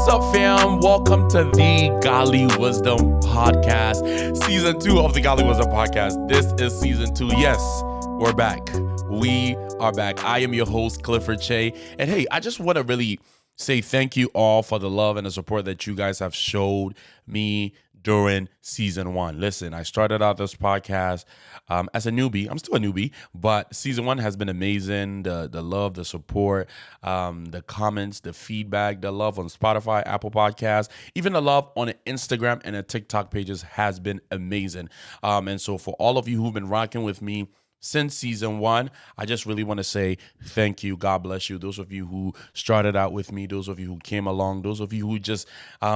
up, fam? Welcome to the Godly Wisdom Podcast, Season 2 of the Godly Wisdom Podcast. This is Season 2. Yes, we're back. We are back. I am your host, Clifford Che. And hey, I just want to really say thank you all for the love and the support that you guys have showed me during Season 1. Listen, I started out this podcast as a newbie. I'm still a newbie, but Season 1 has been amazing. The love, the support, the comments, the feedback, the love on Spotify, Apple Podcasts, even the love on the Instagram and the TikTok pages has been amazing. And so for all of you who've been rocking with me since Season 1, I just really want to say thank you. God bless you. Those of you who started out with me, those of you who came along, those of you who just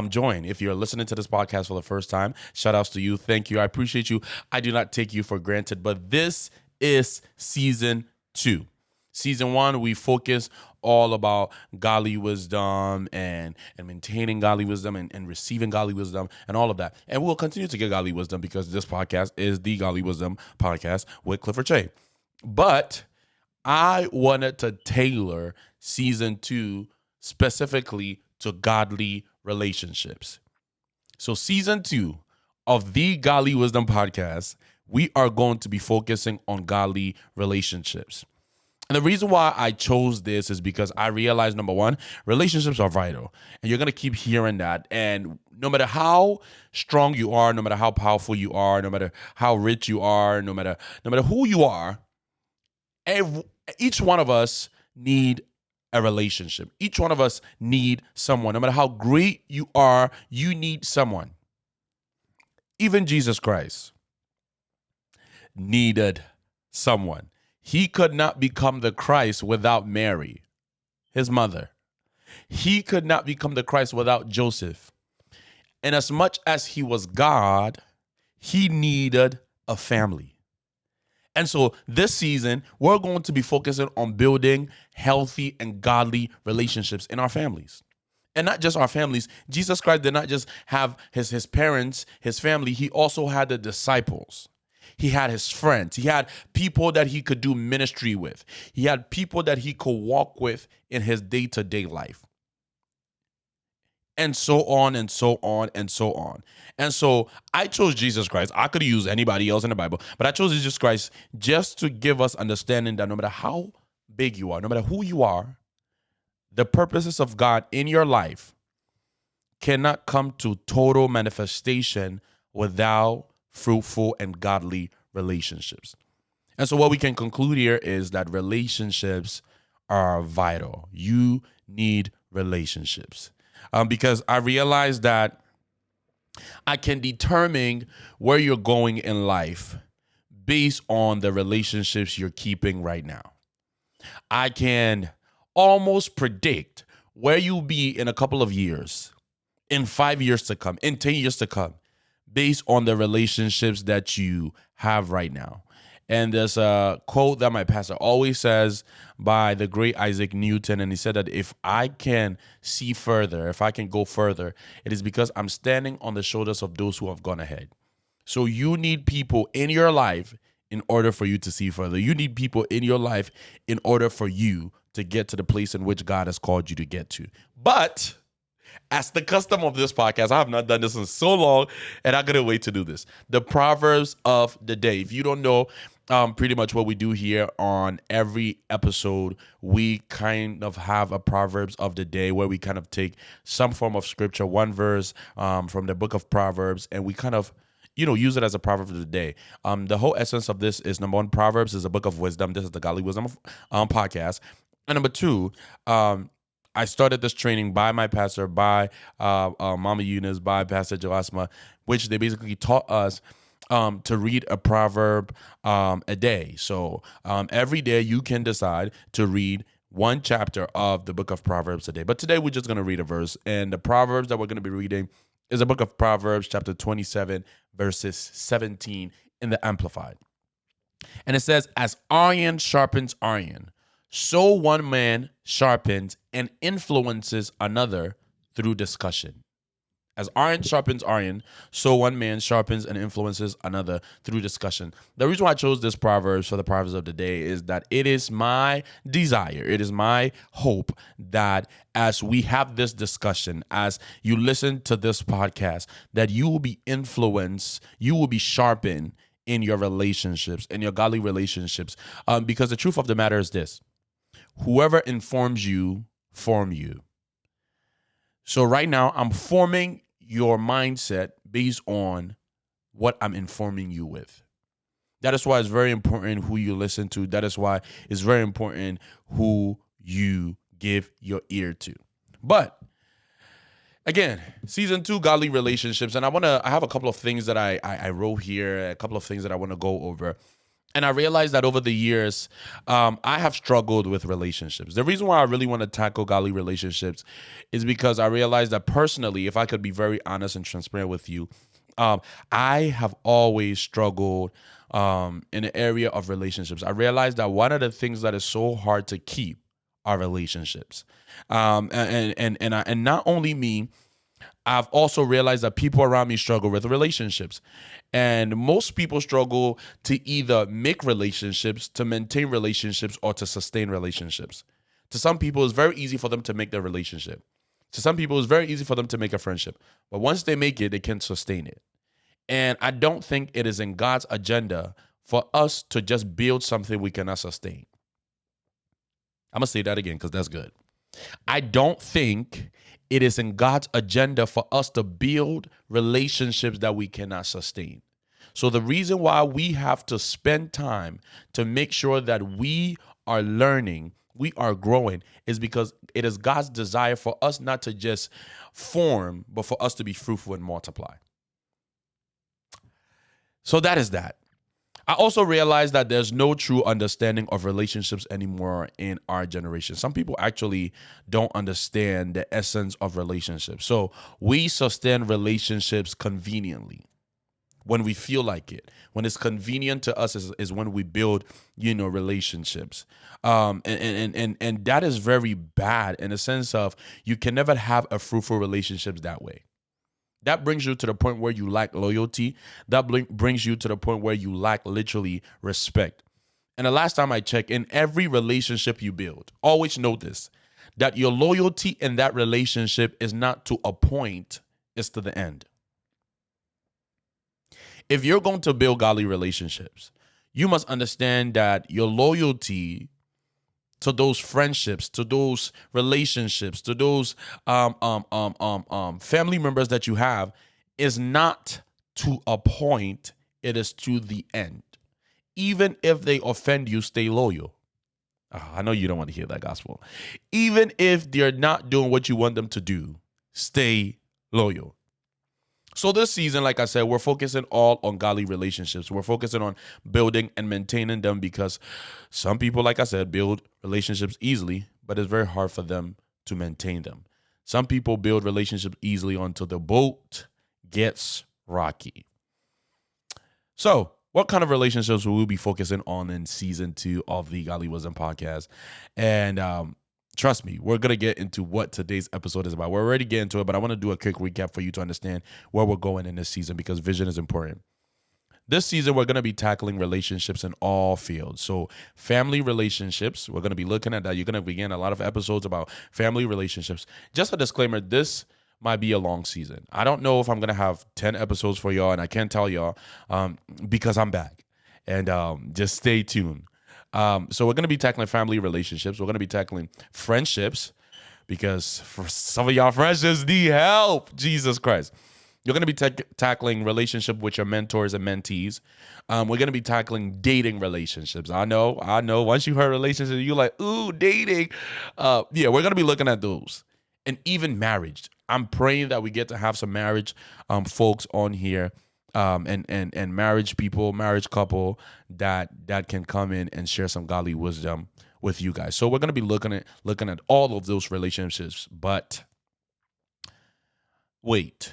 joined. If you're listening to this podcast for the first time, shout outs to you. Thank you. I appreciate you. I do not take you for granted, but this is Season 2. Season 1, we focus all about godly wisdom and maintaining godly wisdom and receiving godly wisdom and all of that. And we'll continue to get godly wisdom because this podcast is the Godly Wisdom Podcast with Clifford Che. But I wanted to tailor Season 2 specifically to godly relationships. So Season 2 of the Godly Wisdom Podcast, we are going to be focusing on godly relationships. And the reason why I chose this is because I realized, number one, relationships are vital. And you're going to keep hearing that. And no matter how strong you are, no matter how powerful you are, no matter how rich you are, no matter who you are, each one of us need a relationship. Each one of us need someone. No matter how great you are, you need someone. Even Jesus Christ needed someone. He could not become the Christ without Mary, his mother. He could not become the Christ without Joseph. And as much as he was God, he needed a family. And so this season, we're going to be focusing on building healthy and godly relationships in our families. And not just our families. Jesus Christ did not just have his parents, his family. He also had the disciples. He had his friends. He had people that he could do ministry with. He had people that he could walk with in his day-to-day life. And so on and so on and so on. And so I chose Jesus Christ. I could use anybody else in the Bible, but I chose Jesus Christ just to give us understanding that no matter how big you are, no matter who you are, the purposes of God in your life cannot come to total manifestation without fruitful and godly relationships. And so what we can conclude here is that relationships are vital. You need relationships. Because I realized that I can determine where you're going in life based on the relationships you're keeping right now. I can almost predict where you'll be in a couple of years, in 5 years to come, in 10 years to come, based on the relationships that you have right now. And there's a quote that my pastor always says by the great Isaac Newton. And he said that if I can see further, if I can go further, it is because I'm standing on the shoulders of those who have gone ahead. So you need people in your life in order for you to see further. You need people in your life in order for you to get to the place in which God has called you to get to. But as the custom of this podcast, I have not done this in so long, and I couldn't wait to do this. The Proverbs of the day. If you don't know, pretty much what we do here on every episode, we kind of have a Proverbs of the day where we kind of take some form of scripture, one verse from the book of Proverbs, and we kind of use it as a proverb of the day. The whole essence of this is, number one, Proverbs is a book of wisdom. This is the Godly Wisdom podcast. And number two, I started this training by my pastor, by Mama Eunice, by Pastor Joasma, which they basically taught us to read a proverb a day. So every day you can decide to read one chapter of the book of Proverbs a day. But today we're just going to read a verse. And the Proverbs that we're going to be reading is the book of Proverbs, chapter 27, verses 17 in the Amplified. And it says, as iron sharpens iron, so one man sharpens and influences another through discussion. As iron sharpens iron, so one man sharpens and influences another through discussion. The reason why I chose this Proverbs for the Proverbs of the day is that it is my desire, it is my hope that as we have this discussion, as you listen to this podcast, that you will be influenced, you will be sharpened in your relationships, in your godly relationships. Because the truth of the matter is this: whoever informs you, form you. So right now, I'm forming your mindset based on what I'm informing you with. That is why it's very important who you listen to. That is why it's very important who you give your ear to. But again, season 2, godly relationships, and I have a couple of things that I wrote here, a couple of things that I want to go over. And I realized that over the years, I have struggled with relationships. The reason why I really want to tackle godly relationships is because I realized that personally, if I could be very honest and transparent with you, I have always struggled in the area of relationships. I realized that one of the things that is so hard to keep are relationships. And not only me, I've also realized that people around me struggle with relationships. And most people struggle to either make relationships, to maintain relationships, or to sustain relationships. To some people, it's very easy for them to make their relationship. To some people, it's very easy for them to make a friendship. But once they make it, they can't sustain it. And I don't think it is in God's agenda for us to just build something we cannot sustain. I'm going to say that again because that's good. I don't think it is in God's agenda for us to build relationships that we cannot sustain. So the reason why we have to spend time to make sure that we are learning, we are growing, is because it is God's desire for us not to just form, but for us to be fruitful and multiply. So that is that. I also realized that there's no true understanding of relationships anymore in our generation. Some people actually don't understand the essence of relationships. So we sustain relationships conveniently when we feel like it. When it's convenient to us is when we build, relationships. And that is very bad in the sense of you can never have a fruitful relationships that way. That brings you to the point where you lack loyalty. That brings you to the point where you lack literally respect. And the last time I checked, in every relationship you build, always know this, that your loyalty in that relationship is not to a point, it's to the end. If you're going to build godly relationships, you must understand that your loyalty to those friendships, to those relationships, to those family members that you have is not to a point, it is to the end. Even if they offend you, stay loyal. I know you don't want to hear that gospel. Even if they're not doing what you want them to do, stay loyal. So this season, like I said, we're focusing all on godly relationships. We're focusing on building and maintaining them because some people, like I said, build relationships easily, but it's very hard for them to maintain them. Some people build relationships easily until the boat gets rocky. So what kind of relationships will we be focusing on in season 2 of the Godly Wisdom podcast? And trust me, we're going to get into what today's episode is about. We're already getting into it, but I want to do a quick recap for you to understand where we're going in this season because vision is important. This season, we're going to be tackling relationships in all fields. So family relationships, we're going to be looking at that. You're going to begin a lot of episodes about family relationships. Just a disclaimer, this might be a long season. I don't know if I'm going to have 10 episodes for y'all, and I can't tell y'all because I'm back. And just stay tuned. So we're going to be tackling family relationships. We're going to be tackling friendships because for some of y'all, friendships need help. Jesus Christ. You're going to be tackling relationship with your mentors and mentees. We're going to be tackling dating relationships. I know. Once you heard relationships, you're like, ooh, dating. We're going to be looking at those. And even marriage. I'm praying that we get to have some marriage folks on here. And marriage people, marriage couple that can come in and share some godly wisdom with you guys. So we're gonna be looking at all of those relationships. But wait,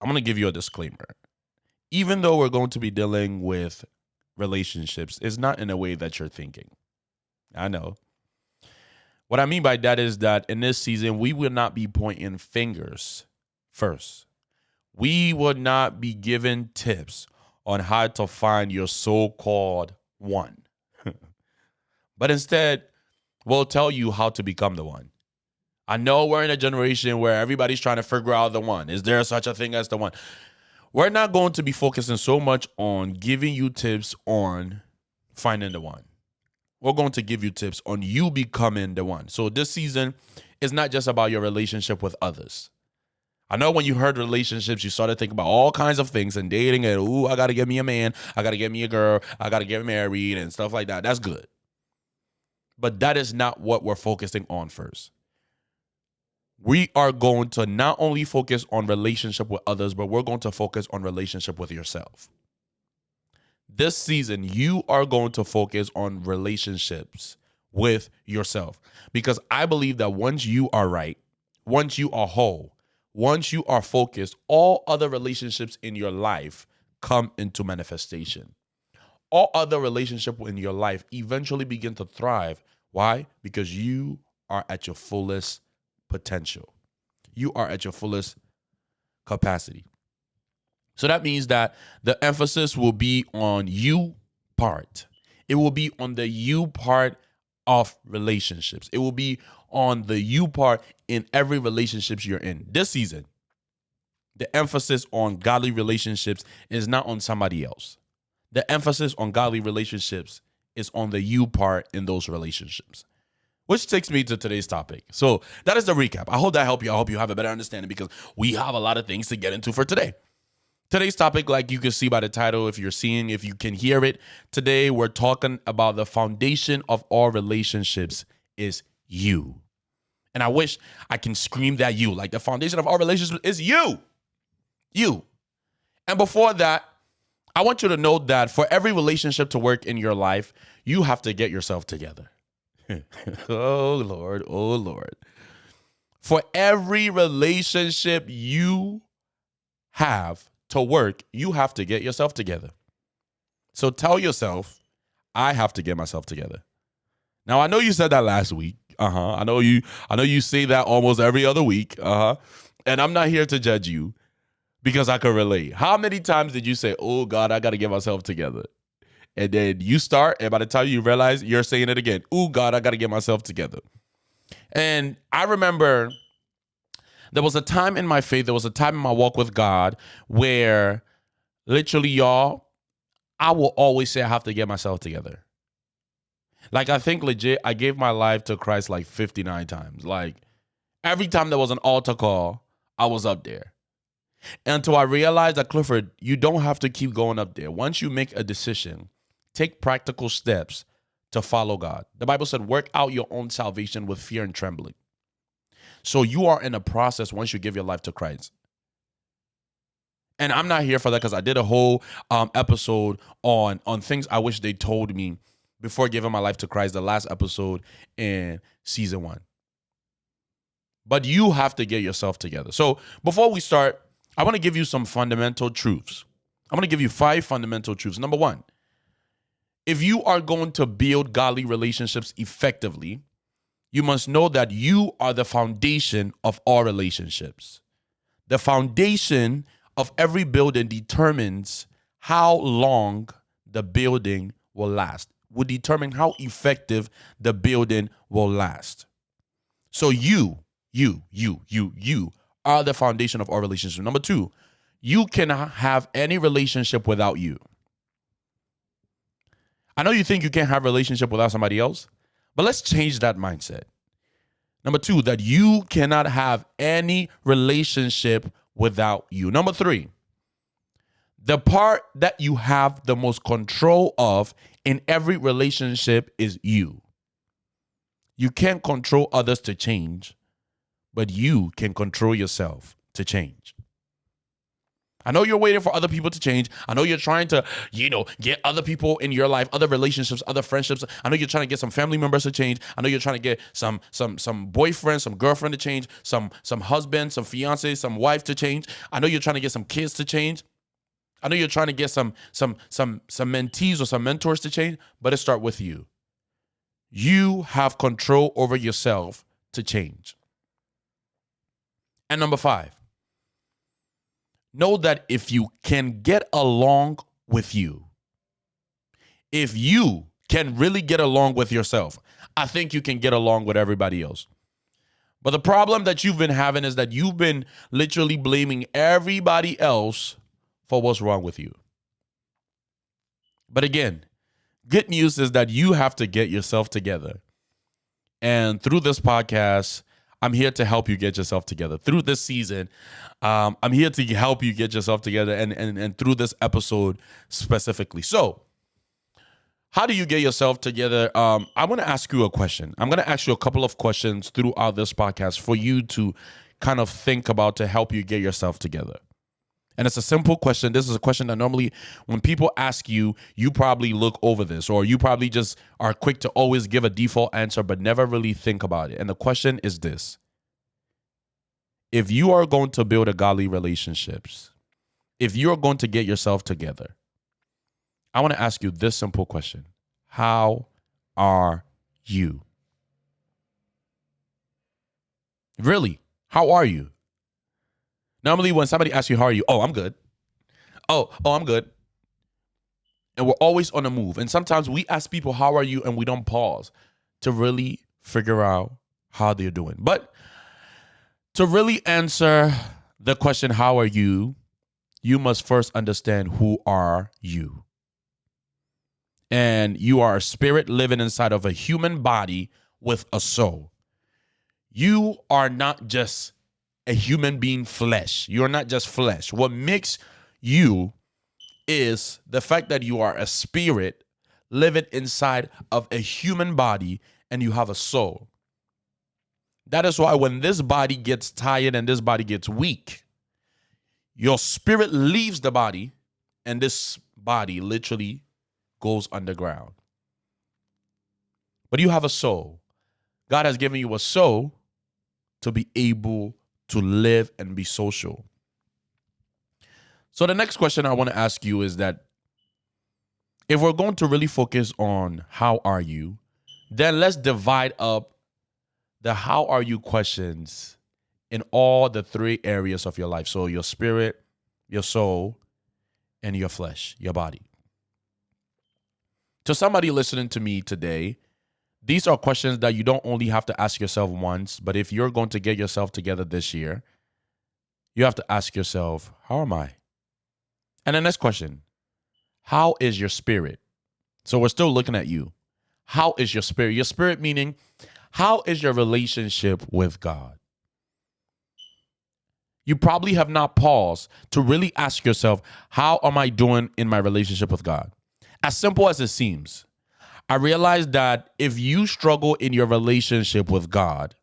I'm gonna give you a disclaimer. Even though we're going to be dealing with relationships, it's not in a way that you're thinking. I know. What I mean by that is that in this season, we will not be pointing fingers first. We would not be given tips on how to find your so-called one, but instead, we'll tell you how to become the one. I know we're in a generation where everybody's trying to figure out the one. Is there such a thing as the one? We're not going to be focusing so much on giving you tips on finding the one. We're going to give you tips on you becoming the one. So this season is not just about your relationship with others. I know when you heard relationships, you started thinking about all kinds of things and dating and, ooh, I got to get me a man. I got to get me a girl. I got to get married and stuff like that. That's good. But that is not what we're focusing on first. We are going to not only focus on relationship with others, but we're going to focus on relationship with yourself. This season, you are going to focus on relationships with yourself, because I believe that once you are right, once you are whole, once you are focused, all other relationships in your life come into manifestation. All other relationships in your life eventually begin to thrive. Why? Because you are at your fullest potential. You are at your fullest capacity. So that means that the emphasis will be on you part. It will be on the you part of relationships. It will be on the you part in every relationships you're in. This season, the emphasis on godly relationships is not on somebody else. The emphasis on godly relationships is on the you part in those relationships. Which takes me to today's topic. So that is the recap. I hope that helped you. I hope you have a better understanding, because we have a lot of things to get into for today. Today's topic, like you can see by the title, if you can hear it, today we're talking about the foundation of all relationships is you. And I wish I can scream that you, like the foundation of all relationships is you. You. And before that, I want you to know that for every relationship to work in your life, you have to get yourself together. Oh, Lord. Oh, Lord. For every relationship you have to work, you have to get yourself together. So tell yourself, I have to get myself together. Now, I know you said that last week. I know you say that almost every other week. And I'm not here to judge you, because I can relate. How many times did you say, oh God, I got to get myself together? And then you start, and by the time you realize, you're saying it again. Oh God, I got to get myself together. And I remember there was a time in my faith, there was a time in my walk with God where literally, y'all, I will always say I have to get myself together. Like, I think legit, I gave my life to Christ like 59 times. Like, every time there was an altar call, I was up there. Until I realized that, Clifford, you don't have to keep going up there. Once you make a decision, take practical steps to follow God. The Bible said, work out your own salvation with fear and trembling. So you are in a process once you give your life to Christ. And I'm not here for that, because I did a whole episode on things I wish they told me before giving my life to Christ, the last episode in season 1. But you have to get yourself together. So before we start, I want to give you some fundamental truths. I'm going to give you 5 fundamental truths. Number 1, if you are going to build godly relationships effectively, you must know that you are the foundation of all relationships. The foundation of every building determines how long the building will last, will determine how effective the building will last. So you are the foundation of our relationship. Number 2, you cannot have any relationship without you. I know you think you can't have a relationship without somebody else, but let's change that mindset. Number 2, that you cannot have any relationship without you. Number 3, the part that you have the most control of in every relationship is you. You can't control others to change, but you can control yourself to change. I know you're waiting for other people to change. I know you're trying to, get other people in your life, other relationships, other friendships. I know you're trying to get some family members to change. I know you're trying to get some boyfriend, some girlfriend to change, some husband, some fiance, some wife to change. I know you're trying to get some kids to change. I know you're trying to get some mentees or some mentors to change, but it starts with you. You have control over yourself to change. And number 5, know that if you can get along with you, if you can really get along with yourself, I think you can get along with everybody else. But the problem that you've been having is that you've been literally blaming everybody else for what's wrong with you. But again, good news is that you have to get yourself together. And through this podcast, I'm here to help you get yourself together. Through this season, I'm here to help you get yourself together and through this episode specifically. So, how do you get yourself together? I want to ask you a question. I'm going to ask you a couple of questions throughout this podcast for you to kind of think about to help you get yourself together. And it's a simple question. This is a question that normally when people ask you, you probably look over this or you probably just are quick to always give a default answer but never really think about it. And the question is this. If you are going to build a godly relationships, if you're going to get yourself together, I want to ask you this simple question. How are you? Really? How are you? Normally when somebody asks you, how are you? Oh, I'm good. Oh, I'm good. And we're always on the move. And sometimes we ask people, how are you? And we don't pause to really figure out how they're doing. But to really answer the question, how are you? You must first understand who are you. And you are a spirit living inside of a human body with a soul. You are not just a human being flesh. You're not just flesh. What makes you is the fact that you are a spirit living inside of a human body and you have a soul. That is why when this body gets tired and this body gets weak, your spirit leaves the body and this body literally goes underground. But you have a soul. God has given you a soul to be able to live and be social. So the next question I want to ask you is that if we're going to really focus on how are you, then let's divide up the how are you questions in all the three areas of your life. So your spirit, your soul, and your flesh, your body. To somebody listening to me today, these are questions that you don't only have to ask yourself once, but if you're going to get yourself together this year, you have to ask yourself, how am I? And the next question, how is your spirit? So we're still looking at you. How is your spirit? Your spirit meaning, how is your relationship with God? You probably have not paused to really ask yourself, how am I doing in my relationship with God? As simple as it seems, I realized that if you struggle in your relationship with God,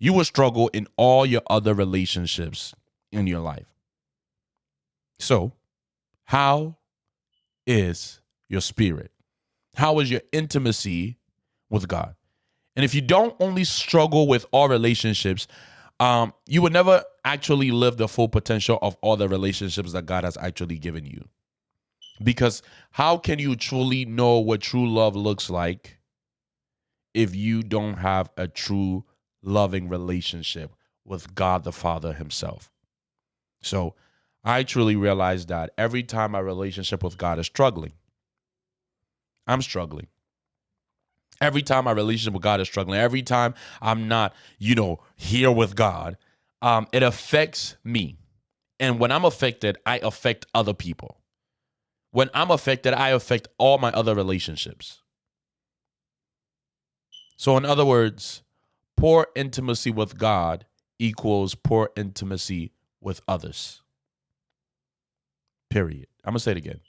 you will struggle in all your other relationships in your life. So, how is your spirit? How is your intimacy with God? And if you don't only struggle with all relationships, you would never actually live the full potential of all the relationships that God has actually given you. Because how can you truly know what true love looks like if you don't have a true loving relationship with God the Father himself? So I truly realized that every time my relationship with God is struggling, I'm struggling. Every time my relationship with God is struggling, every time I'm not, here with God, it affects me. And when I'm affected, I affect other people. When I'm affected, I affect all my other relationships. So in other words, poor intimacy with God equals poor intimacy with others. Period. I'm going to say it again.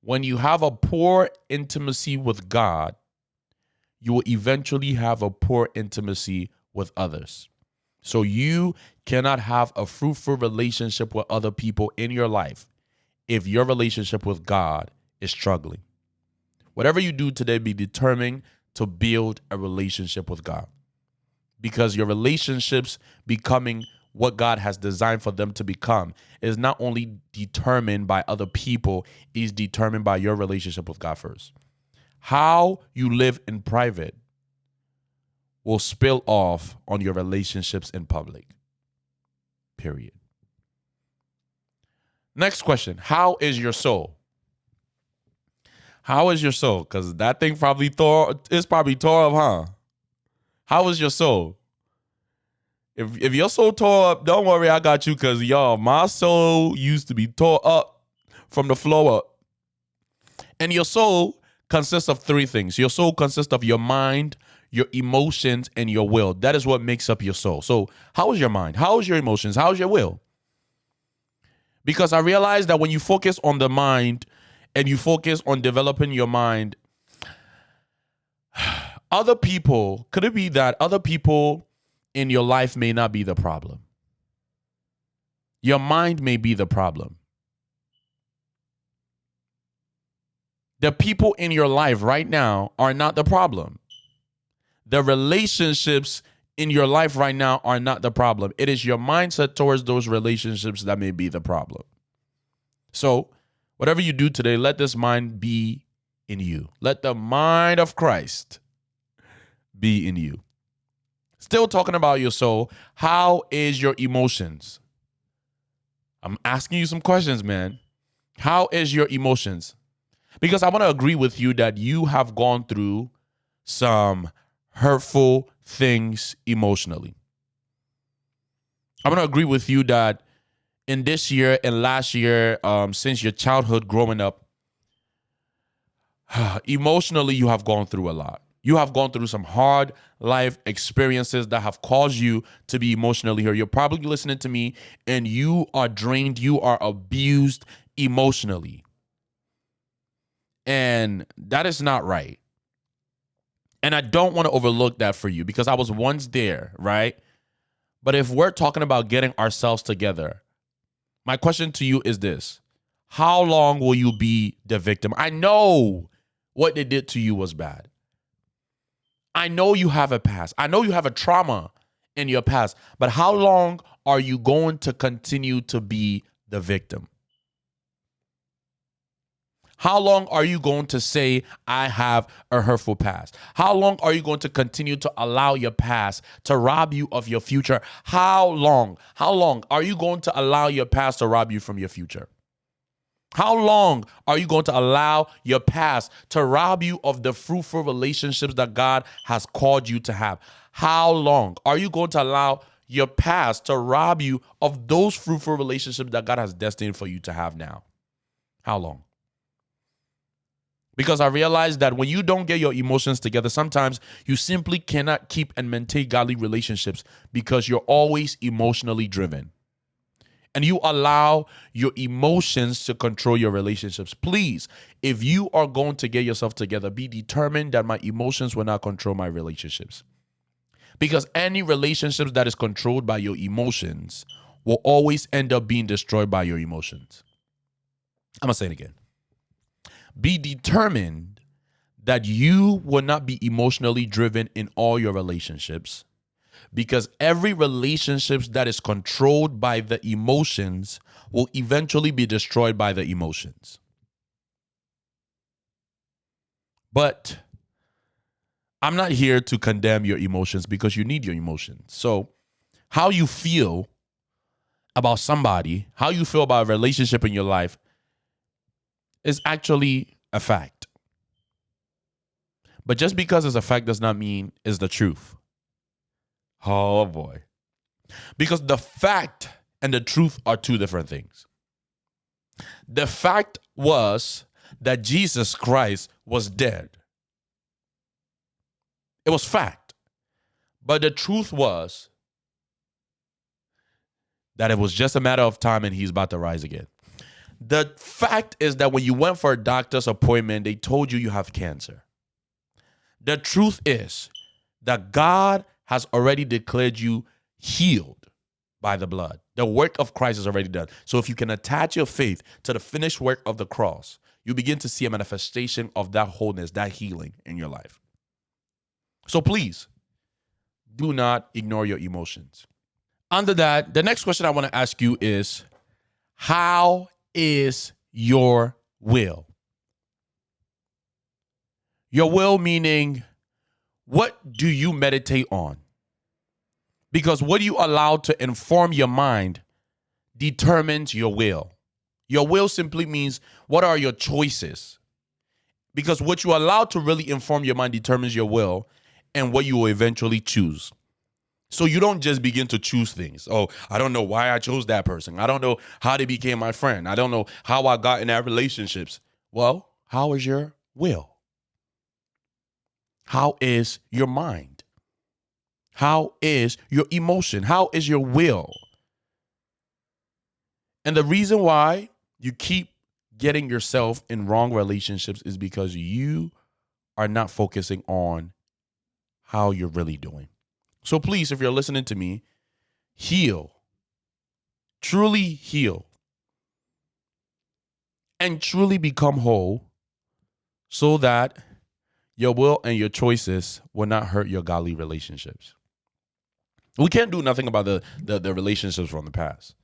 When you have a poor intimacy with God, you will eventually have a poor intimacy with others. So you cannot have a fruitful relationship with other people in your life if your relationship with God is struggling. Whatever you do today, be determined to build a relationship with God. Because your relationships becoming what God has designed for them to become is not only determined by other people, it is determined by your relationship with God first. How you live in private will spill off on your relationships in public. Period. Next question. How is your soul? How is your soul? Because that thing probably tore up, huh? How is your soul? If your soul tore up, don't worry, I got you. Because y'all, my soul used to be tore up from the floor up. And your soul consists of three things. Your soul consists of your mind, your emotions, and your will. That is what makes up your soul. So how is your mind? How is your emotions? How is your will? Because I realized that when you focus on the mind and you focus on developing your mind, could it be that other people in your life may not be the problem? Your mind may be the problem. The people in your life right now are not the problem. The relationships in your life right now are not the problem. It is your mindset towards those relationships that may be the problem. So, whatever you do today, let this mind be in you. Let the mind of Christ be in you. Still talking about your soul. How is your emotions? I'm asking you some questions, man. How is your emotions? Because I want to agree with you that you have gone through some hurtful things emotionally. I'm going to agree with you that in this year and last year, since your childhood growing up, emotionally, you have gone through a lot. You have gone through some hard life experiences that have caused you to be emotionally hurt. You're probably listening to me and you are drained. You are abused emotionally. And that is not right. And I don't want to overlook that for you because I was once there, right? But if we're talking about getting ourselves together, my question to you is this. How long will you be the victim? I know what they did to you was bad. I know you have a past. I know you have a trauma in your past. But how long are you going to continue to be the victim? How long are you going to say, I have a hurtful past? How long are you going to continue to allow your past to rob you of your future? How long? How long are you going to allow your past to rob you from your future? How long are you going to allow your past to rob you of the fruitful relationships that God has called you to have? How long are you going to allow your past to rob you of those fruitful relationships that God has destined for you to have now? How long? Because I realize that when you don't get your emotions together, sometimes you simply cannot keep and maintain godly relationships because you're always emotionally driven. And you allow your emotions to control your relationships. Please, if you are going to get yourself together, be determined that my emotions will not control my relationships. Because any relationships that is controlled by your emotions will always end up being destroyed by your emotions. I'm going to say it again. Be determined that you will not be emotionally driven in all your relationships, because every relationship that is controlled by the emotions will eventually be destroyed by the emotions. But I'm not here to condemn your emotions because you need your emotions. So how you feel about somebody, how you feel about a relationship in your life is actually a fact. But just because it's a fact does not mean it's the truth. Oh boy. Because the fact and the truth are two different things. The fact was that Jesus Christ was dead. It was fact. But the truth was that it was just a matter of time and he's about to rise again. The fact is that when you went for a doctor's appointment, they told you have cancer. The truth is that God has already declared you healed by the blood. The work of Christ is already done. So if you can attach your faith to the finished work of the cross, you begin to see a manifestation of that wholeness, that healing in your life. So please, do not ignore your emotions. Under that, the next question I want to ask you is, how is your will? Your will meaning, what do you meditate on? Because what you allow to inform your mind determines your will. Your will simply means what are your choices? Because what you allow to really inform your mind determines your will and what you will eventually choose. So you don't just begin to choose things. Oh, I don't know why I chose that person. I don't know how they became my friend. I don't know how I got in that relationships. Well, how is your will? How is your mind? How is your emotion? How is your will? And the reason why you keep getting yourself in wrong relationships is because you are not focusing on how you're really doing. So please, if you're listening to me, heal. Truly heal. And truly become whole so that your will and your choices will not hurt your godly relationships. We can't do nothing about the relationships from the past,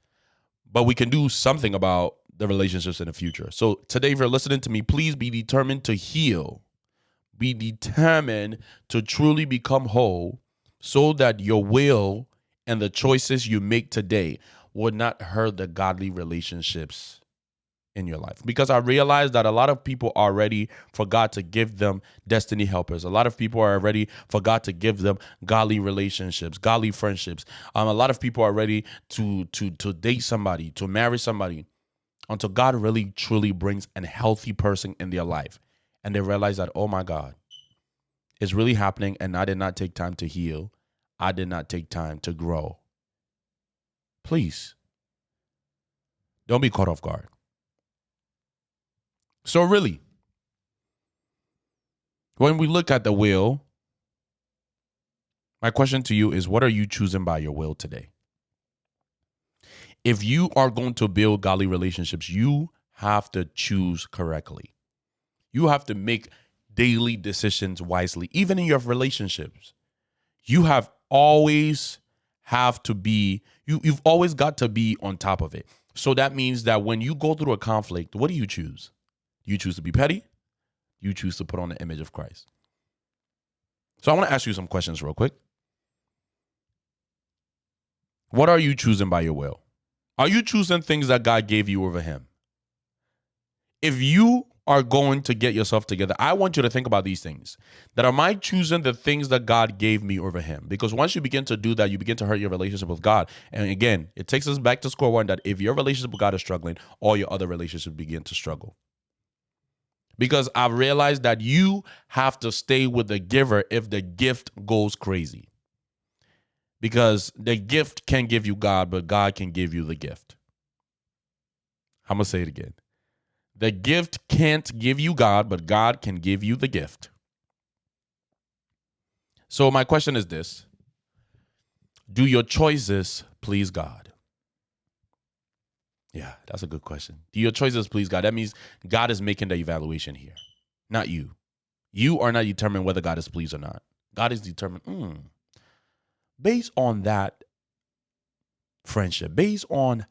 but we can do something about the relationships in the future. So today, if you're listening to me, please be determined to heal. Be determined to truly become whole so that your will and the choices you make today would not hurt the godly relationships in your life. Because I realize that a lot of people are ready for God to give them destiny helpers. A lot of people are ready for God to give them godly relationships, godly friendships. A lot of people are ready to date somebody, to marry somebody, until God really truly brings a healthy person in their life. And they realize that, oh my God, it's really happening, and I did not take time to heal. I did not take time to grow. Please, don't be caught off guard. So really, when we look at the will, my question to you is, what are you choosing by your will today? If you are going to build godly relationships, you have to choose correctly. You have to make daily decisions wisely, even in your relationships. You have always have to be, you've always got to be on top of it. So that means that when you go through a conflict, what do you choose? You choose to be petty. You choose to put on the image of Christ. So I want to ask you some questions real quick. What are you choosing by your will? Are you choosing things that God gave you over him? If you are going to get yourself together, I want you to think about these things. That am I choosing the things that God gave me over him? Because once you begin to do that, you begin to hurt your relationship with God. And again, it takes us back to square one that if your relationship with God is struggling, all your other relationships begin to struggle. Because I've realized that you have to stay with the giver if the gift goes crazy. Because the gift can give you God, but God can give you the gift. I'm going to say it again. The gift can't give you God, but God can give you the gift. So my question is this. Do your choices please God? Yeah, that's a good question. Do your choices please God? That means God is making the evaluation here, not you. You are not determining whether God is pleased or not. God is determined based on that friendship, based on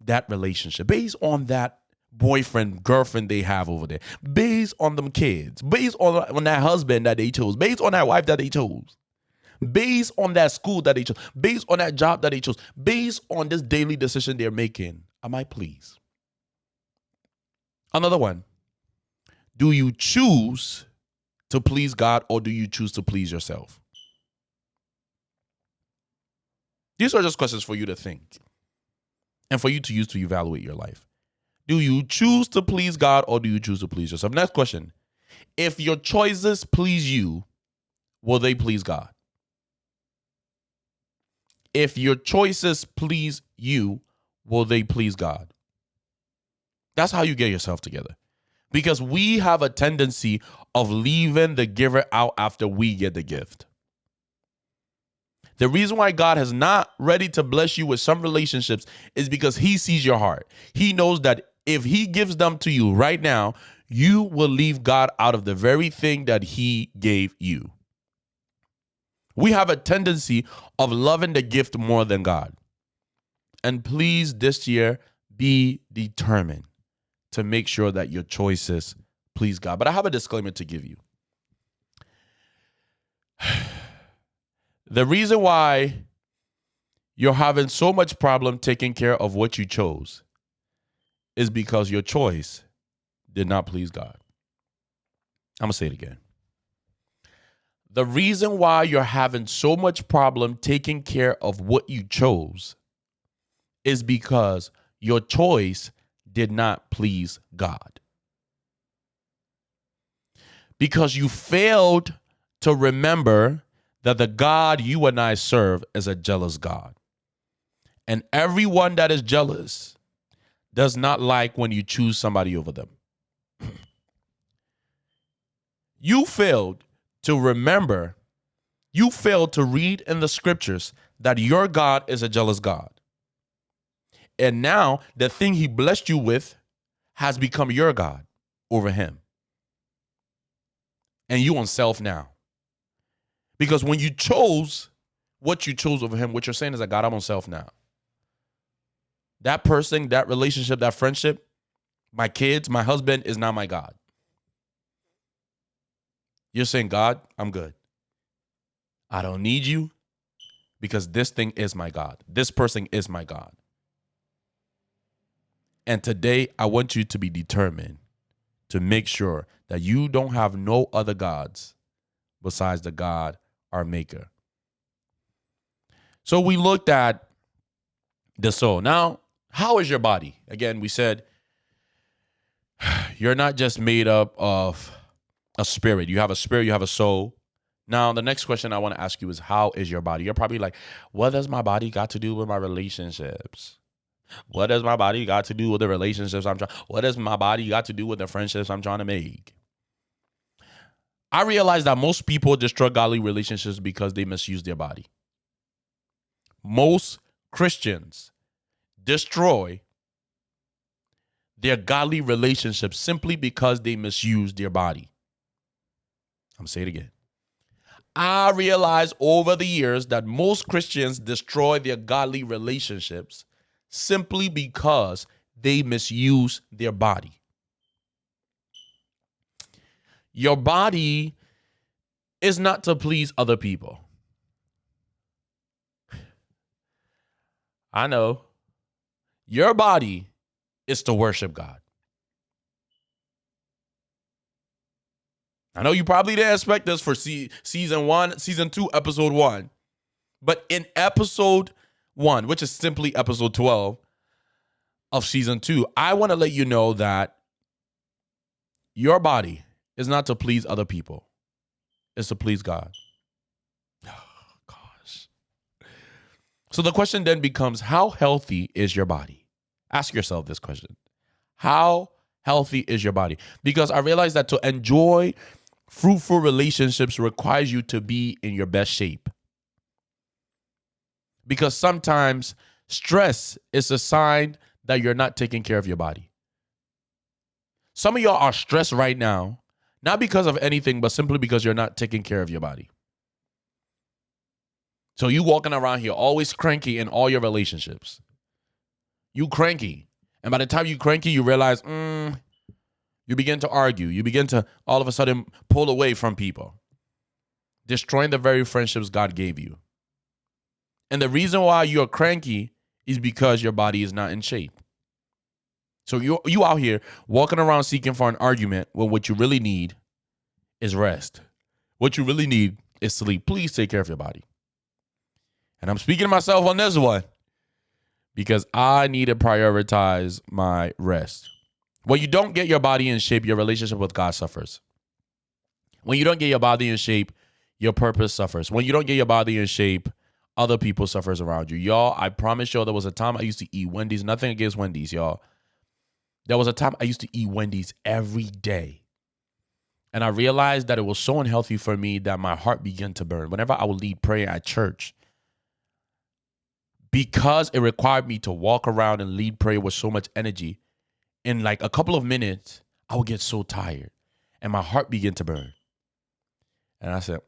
that relationship, based on that boyfriend, girlfriend they have over there, based on them kids, based on that husband that they chose, based on that wife that they chose, based on that school that they chose, based on that job that they chose, based on this daily decision they're making. Am I pleased? Another one. Do you choose to please God or do you choose to please yourself? These are just questions for you to think and for you to use to evaluate your life. Do you choose to please God or do you choose to please yourself? Next question. If your choices please you, will they please God? If your choices please you, will they please God? That's how you get yourself together. Because we have a tendency of leaving the giver out after we get the gift. The reason why God is not ready to bless you with some relationships is because he sees your heart. He knows that if he gives them to you right now, you will leave God out of the very thing that he gave you. We have a tendency of loving the gift more than God. And please, this year, be determined to make sure that your choices please God. But I have a disclaimer to give you. The reason why you're having so much problem taking care of what you chose is because your choice did not please God. I'm going to say it again. The reason why you're having so much problem taking care of what you chose is because your choice did not please God. Because you failed to remember that the God you and I serve is a jealous God. And everyone that is jealous does not like when you choose somebody over them. You failed to remember, you failed to read in the scriptures that your God is a jealous God. And now the thing he blessed you with has become your God over him. And you on self now. Because when you chose what you chose over him, what you're saying is that God, I'm on self now. That person, that relationship, that friendship, my kids, my husband is not my God. You're saying, God, I'm good. I don't need you because this thing is my God. This person is my God. And today, I want you to be determined to make sure that you don't have no other gods besides the God, our maker. So we looked at the soul. Now, how is your body? Again, we said you're not just made up of a spirit. You have a spirit, you have a soul. Now, the next question I want to ask you is, how is your body? You're probably like, what does my body got to do with my relationships? What does my body got to do with the relationships I'm trying? What does my body got to do with the friendships I'm trying to make? I realize that most people destroy godly relationships because they misuse their body. Most Christians destroy their godly relationships simply because they misuse their body. I'm going to say it again. I realize over the years that most Christians destroy their godly relationships simply because they misuse their body. Your body is not to please other people. I know. Your body is to worship God. I know you probably didn't expect this for season 2, episode 1. But in episode 1, which is simply episode 12 of season 2, I want to let you know that your body is not to please other people. It's to please God. Oh, gosh. So the question then becomes, how healthy is your body? Ask yourself this question. How healthy is your body? Because I realize that to enjoy fruitful relationships requires you to be in your best shape. Because sometimes stress is a sign that you're not taking care of your body. Some of y'all are stressed right now, not because of anything, but simply because you're not taking care of your body. So you walking around here always cranky in all your relationships. You cranky. And by the time you cranky, you realize, you begin to argue. You begin to all of a sudden pull away from people, destroying the very friendships God gave you. And the reason why you're cranky is because your body is not in shape. So you out here walking around seeking for an argument when what you really need is rest. What you really need is sleep. Please take care of your body. And I'm speaking to myself on this one because I need to prioritize my rest. When you don't get your body in shape, your relationship with God suffers. When you don't get your body in shape, your purpose suffers. When you don't get your body in shape, other people suffers around you. Y'all, I promise y'all, there was a time I used to eat Wendy's. Nothing against Wendy's, y'all. There was a time I used to eat Wendy's every day. And I realized that it was so unhealthy for me that my heart began to burn. Whenever I would lead prayer at church, because it required me to walk around and lead prayer with so much energy, in like a couple of minutes, I would get so tired. And my heart began to burn. And I said,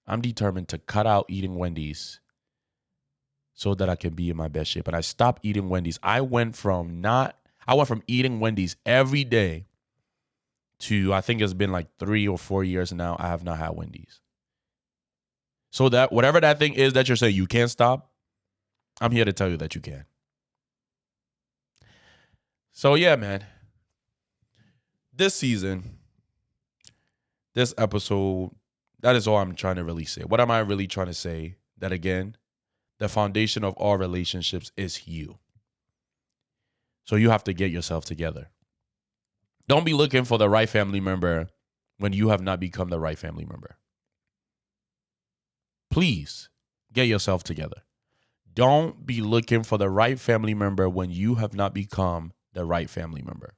I'm determined to cut out eating Wendy's so that I can be in my best shape. And I stopped eating Wendy's. I went from eating Wendy's every day to, I think it's been like 3 or 4 years now, I have not had Wendy's. So that whatever that thing is that you're saying you can't stop, I'm here to tell you that you can. So yeah, man. This season, this episode, that is all I'm trying to really say. What am I really trying to say? That again, the foundation of all relationships is you. So you have to get yourself together. Don't be looking for the right family member when you have not become the right family member. Please get yourself together. Don't be looking for the right family member when you have not become the right family member.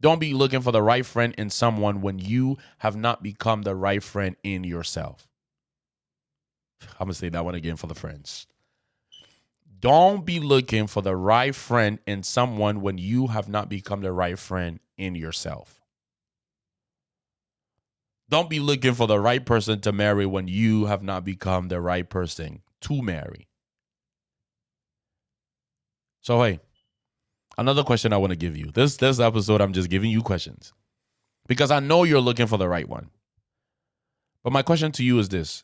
Don't be looking for the right friend in someone when you have not become the right friend in yourself. I'm going to say that one again for the friends. Don't be looking for the right friend in someone when you have not become the right friend in yourself. Don't be looking for the right person to marry when you have not become the right person to marry. So, hey, another question I want to give you. This episode, I'm just giving you questions because I know you're looking for the right one. But my question to you is this.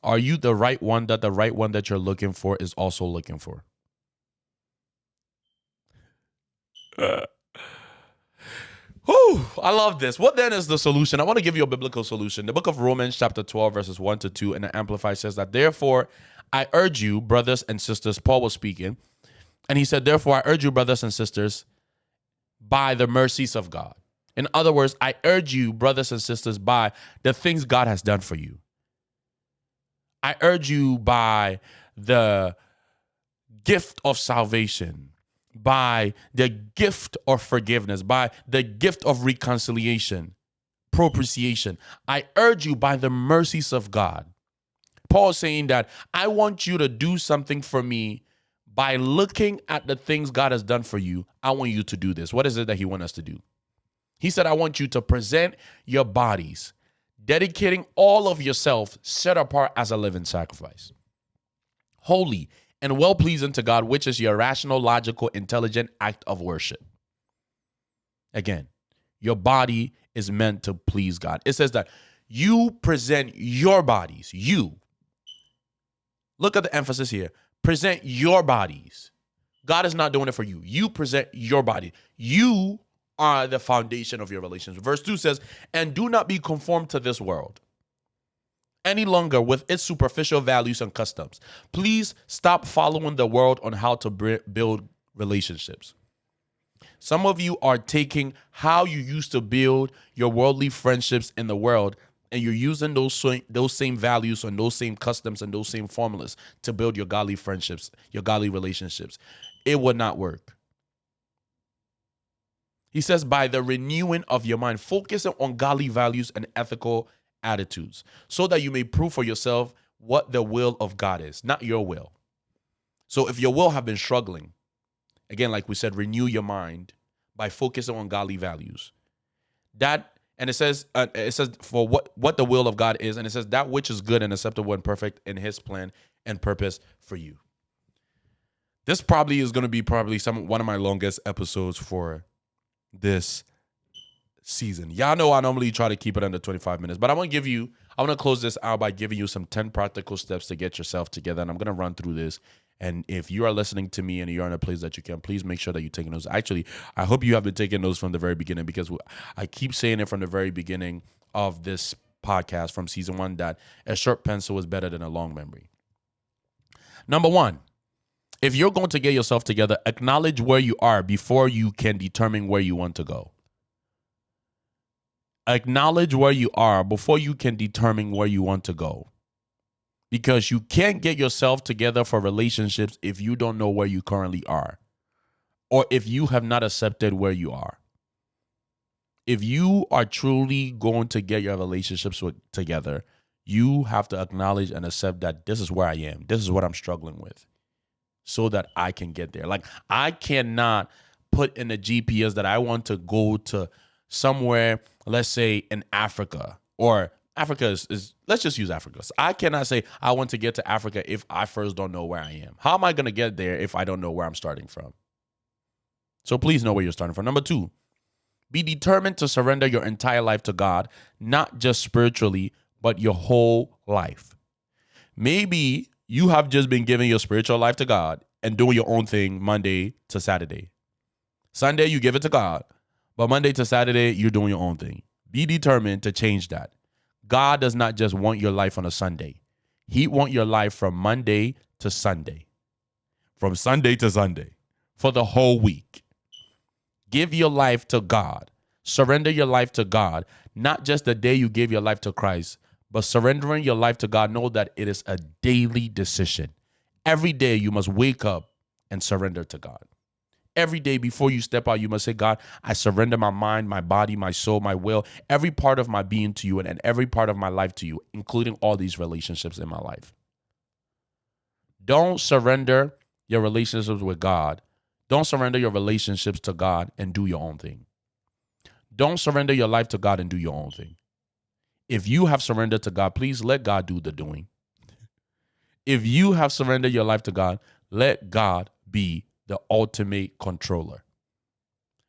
Are you the right one that you're looking for is also looking for? Whew, I love this. What then is the solution? I want to give you a biblical solution. The book of Romans chapter 12 verses 1 to 2 in the Amplified says that, therefore, I urge you, brothers and sisters, Paul was speaking, and he said, therefore, I urge you, brothers and sisters, by the mercies of God. In other words, I urge you, brothers and sisters, by the things God has done for you. I urge you by the gift of salvation, by the gift of forgiveness, by the gift of reconciliation, propitiation. I urge you by the mercies of God. Paul is saying that I want you to do something for me by looking at the things God has done for you. I want you to do this. What is it that he wants us to do? He said, I want you to present your bodies, dedicating all of yourself, set apart as a living sacrifice, holy and well-pleasing to God, which is your rational, logical, intelligent act of worship. Again, your body is meant to please God. It says that you present your bodies. You. Look at the emphasis here. Present your bodies. God is not doing it for you. You present your body. You are the foundation of your relationship. Verse 2 says, and do not be conformed to this world any longer with its superficial values and customs. Please stop following the world on how to build relationships. Some of you are taking how you used to build your worldly friendships in the world, and you're using those same values and those same customs and those same formulas to build your godly friendships, your godly relationships. It would not work. He says, by the renewing of your mind, focusing on godly values and ethical attitudes, so that you may prove for yourself what the will of God is, not your will. So if your will have been struggling, again, like we said, renew your mind by focusing on godly values. And it says for what the will of God is, and it says that which is good and acceptable and perfect in his plan and purpose for you. This probably is going to be one of my longest episodes for this season. Y'all know I normally try to keep it under 25 minutes, but I want to close this out by giving you some 10 practical steps to get yourself together. And I'm going to run through this. And if you are listening to me and you're in a place that you can, please make sure that you're taking those. Actually, I hope you have been taking those from the very beginning, because I keep saying it from the very beginning of this podcast from season 1 that a short pencil is better than a long memory. Number 1, if you're going to get yourself together, acknowledge where you are before you can determine where you want to go. Acknowledge where you are before you can determine where you want to go. Because you can't get yourself together for relationships if you don't know where you currently are, or if you have not accepted where you are. If you are truly going to get your relationships together, you have to acknowledge and accept that this is where I am. This is what I'm struggling with, so that I can get there. Like, I cannot put in the GPS that I want to go to somewhere, let's say in Africa, or Africa is let's just use Africa. So I cannot say I want to get to Africa if I first don't know where I am. How am I going to get there if I don't know where I'm starting from? So please know where you're starting from. Number 2, be determined to surrender your entire life to God, not just spiritually, but your whole life. Maybe you have just been giving your spiritual life to God, and doing your own thing Monday to Saturday. Sunday, you give it to God. But Monday to Saturday, you're doing your own thing. Be determined to change that. God does not just want your life on a Sunday. He wants your life from Monday to Sunday. From Sunday to Sunday. For the whole week. Give your life to God. Surrender your life to God. Not just the day you gave your life to Christ, but surrendering your life to God. Know that it is a daily decision. Every day you must wake up and surrender to God. Every day before you step out, you must say, God, I surrender my mind, my body, my soul, my will, every part of my being to you and every part of my life to you, including all these relationships in my life. Don't surrender your relationships with God. Don't surrender your relationships to God and do your own thing. Don't surrender your life to God and do your own thing. If you have surrendered to God, please let God do the doing. If you have surrendered your life to God, let God be the ultimate controller.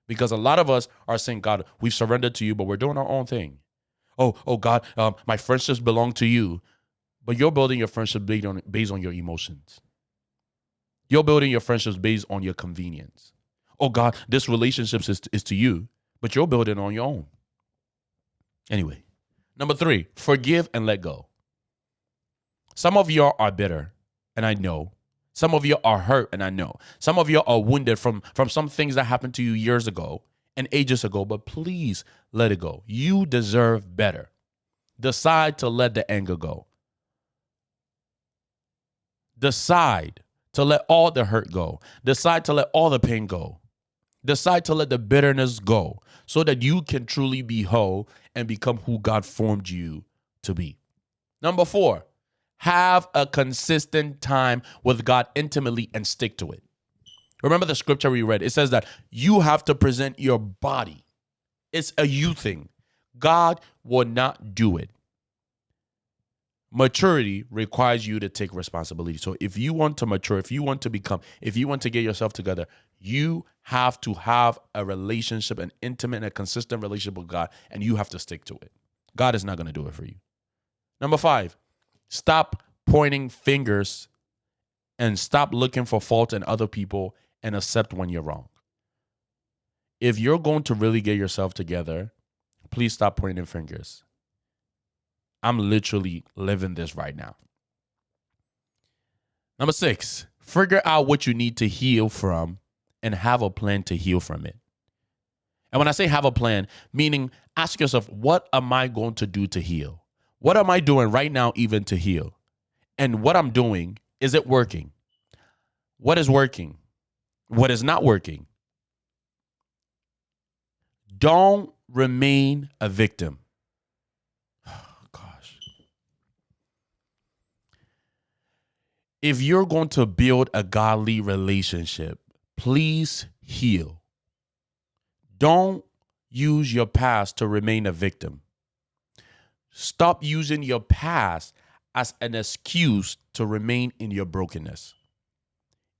Because a lot of us are saying, God, we've surrendered to you, but we're doing our own thing. Oh God, my friendships belong to you. But you're building your friendship based on your emotions. You're building your friendships based on your convenience. Oh God, this relationship is to you, but you're building on your own. Anyway, number 3, forgive and let go. Some of you are bitter, and I know. Some of you are hurt, and I know. Some of you are wounded from some things that happened to you years ago and ages ago, but please let it go. You deserve better. Decide to let the anger go. Decide to let all the hurt go. Decide to let all the pain go. Decide to let the bitterness go so that you can truly be whole and become who God formed you to be. Number 4, have a consistent time with God intimately and stick to it. Remember the scripture we read. It says that you have to present your body. It's a you thing. God will not do it. Maturity requires you to take responsibility. So if you want to mature, if you want to get yourself together, you have to have a relationship, an intimate and a consistent relationship with God, and you have to stick to it. God is not going to do it for you. Number 5, stop pointing fingers and stop looking for fault in other people and accept when you're wrong. If you're going to really get yourself together, please stop pointing fingers. I'm literally living this right now. Number 6, figure out what you need to heal from and have a plan to heal from it. And when I say have a plan, meaning ask yourself, what am I going to do to heal? What am I doing right now even to heal? And what I'm doing, is it working? What is working? What is not working? Don't remain a victim. If you're going to build a godly relationship, please heal. Don't use your past to remain a victim. Stop using your past as an excuse to remain in your brokenness.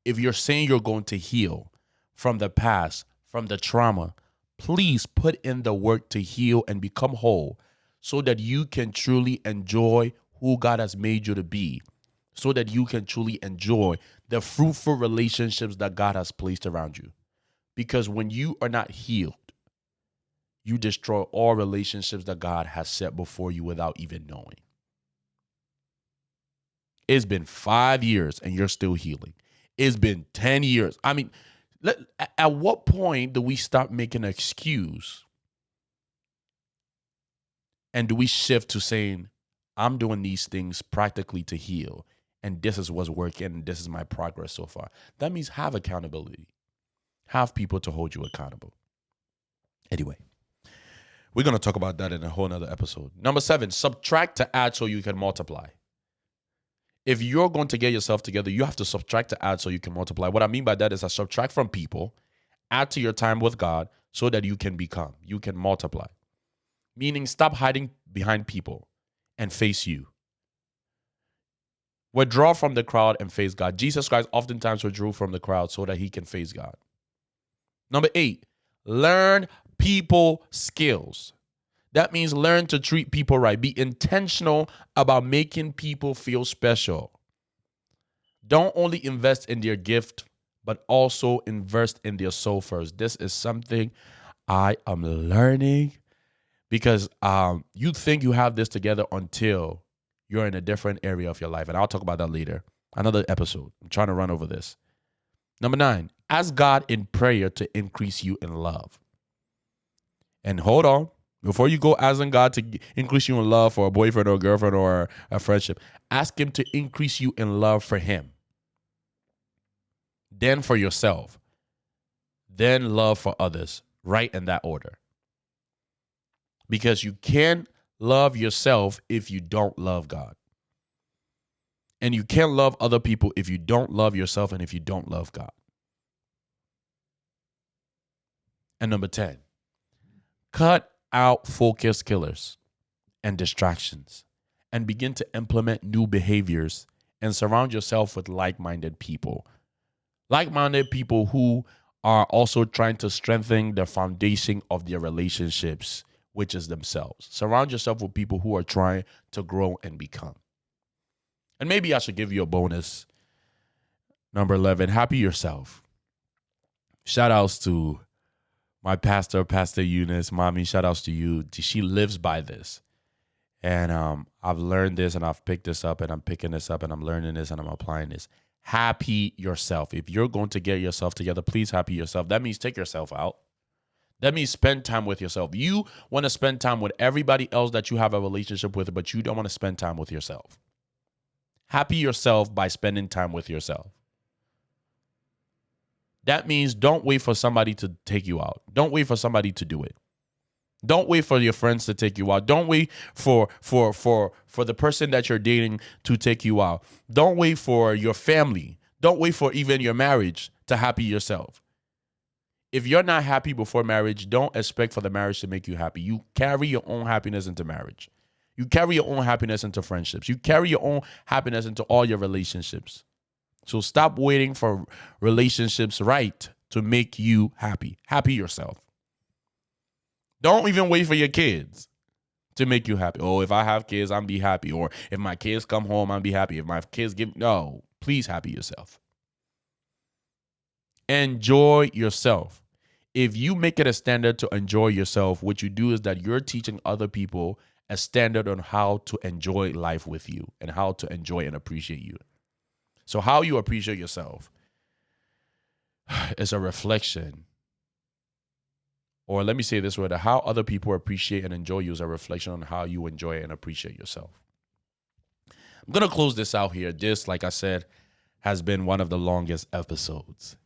If you're saying you're going to heal from the past, from the trauma, please put in the work to heal and become whole so that you can truly enjoy who God has made you to be. So that you can truly enjoy the fruitful relationships that God has placed around you. Because when you are not healed, you destroy all relationships that God has set before you without even knowing. It's been 5 years and you're still healing. It's been 10 years. I mean, at what point do we stop making an excuse? And do we shift to saying, I'm doing these things practically to heal? And this is what's working, and this is my progress so far. That means have accountability. Have people to hold you accountable. Anyway, we're going to talk about that in a whole nother episode. Number 7, subtract to add so you can multiply. If you're going to get yourself together, you have to subtract to add so you can multiply. What I mean by that is I subtract from people, add to your time with God so that you can multiply. Meaning stop hiding behind people and face you. Withdraw from the crowd and face God. Jesus Christ oftentimes withdrew from the crowd so that he can face God. Number 8, learn people skills. That means learn to treat people right. Be intentional about making people feel special. Don't only invest in their gift, but also invest in their soul first. This is something I am learning because you think you have this together until you're in a different area of your life. And I'll talk about that later. Another episode. I'm trying to run over this. Number 9, ask God in prayer to increase you in love. And hold on. Before you go asking God to increase you in love for a boyfriend or a girlfriend or a friendship, ask him to increase you in love for him. Then for yourself. Then love for others. Right in that order. Because you can't love yourself if you don't love God. And you can't love other people if you don't love yourself and if you don't love God. And number 10, cut out focus killers and distractions and begin to implement new behaviors and surround yourself with like-minded people. Like-minded people who are also trying to strengthen the foundation of their relationships, which is themselves. Surround yourself with people who are trying to grow and become. And maybe I should give you a bonus. Number 11, happy yourself. Shout outs to my pastor, Pastor Eunice, mommy, shout outs to you. She lives by this. And I've learned this and I've picked this up and I'm picking this up and I'm learning this and I'm applying this. Happy yourself. If you're going to get yourself together, please happy yourself. That means take yourself out. That means spend time with yourself. You want to spend time with everybody else that you have a relationship with, but you don't want to spend time with yourself. Happy yourself by spending time with yourself. That means don't wait for somebody to take you out. Don't wait for somebody to do it. Don't wait for your friends to take you out. Don't wait for the person that you're dating to take you out. Don't wait for your family. Don't wait for even your marriage to happy yourself. If you're not happy before marriage, don't expect for the marriage to make you happy. You carry your own happiness into marriage. You carry your own happiness into friendships. You carry your own happiness into all your relationships. So stop waiting for relationships right to make you happy. Happy yourself. Don't even wait for your kids to make you happy. Oh, if I have kids, I'll be happy. Or if my kids come home, I'll be happy. If my kids no, please happy yourself. Enjoy yourself. If you make it a standard to enjoy yourself, what you do is that you're teaching other people a standard on how to enjoy life with you and how to enjoy and appreciate you. So how you appreciate yourself is a reflection, or let me say this way, that how other people appreciate and enjoy you is a reflection on how you enjoy and appreciate yourself. I'm going to close this out here. This, like I said, has been one of the longest episodes.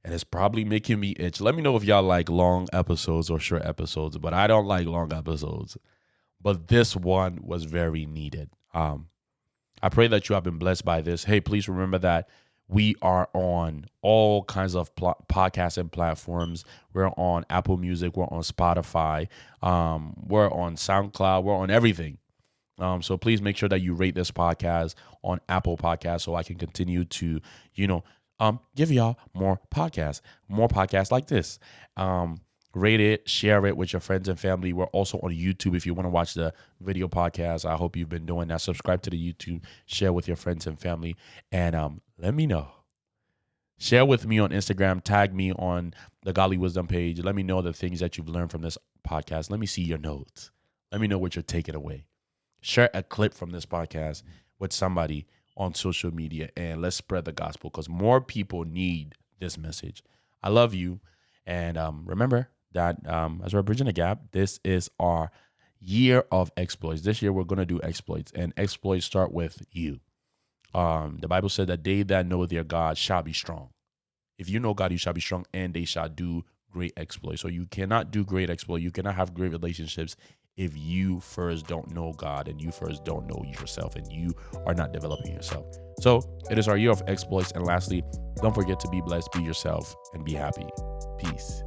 And it's probably making me itch. Let me know if y'all like long episodes or short episodes, but I don't like long episodes. But this one was very needed. I pray that you have been blessed by this. Hey, please remember that we are on all kinds of podcasting platforms. We're on Apple Music. We're on Spotify. We're on SoundCloud. We're on everything. So please make sure that you rate this podcast on Apple Podcasts so I can continue to, give y'all more podcasts like this. Rate it, share it with your friends and family. We're also on YouTube if you want to watch the video podcast. I hope you've been doing that. Subscribe to the YouTube, share with your friends and family, and let me know. Share with me on Instagram. Tag me on the Godly Wisdom page. Let me know the things that you've learned from this podcast. Let me see your notes. Let me know what you're taking away. Share a clip from this podcast with somebody on social media, and let's spread the gospel because more people need this message. I love you, and remember that as we're bridging the gap, this is our year of exploits. This year we're going to do exploits, and exploits start with you. The Bible said that they that know their God shall be strong. If you know God, you shall be strong, and they shall do great exploits. So you cannot do great exploits. You cannot have great relationships if you first don't know God and you first don't know yourself and you are not developing yourself. So it is our year of exploits. And lastly, don't forget to be blessed, be yourself, and be happy. Peace.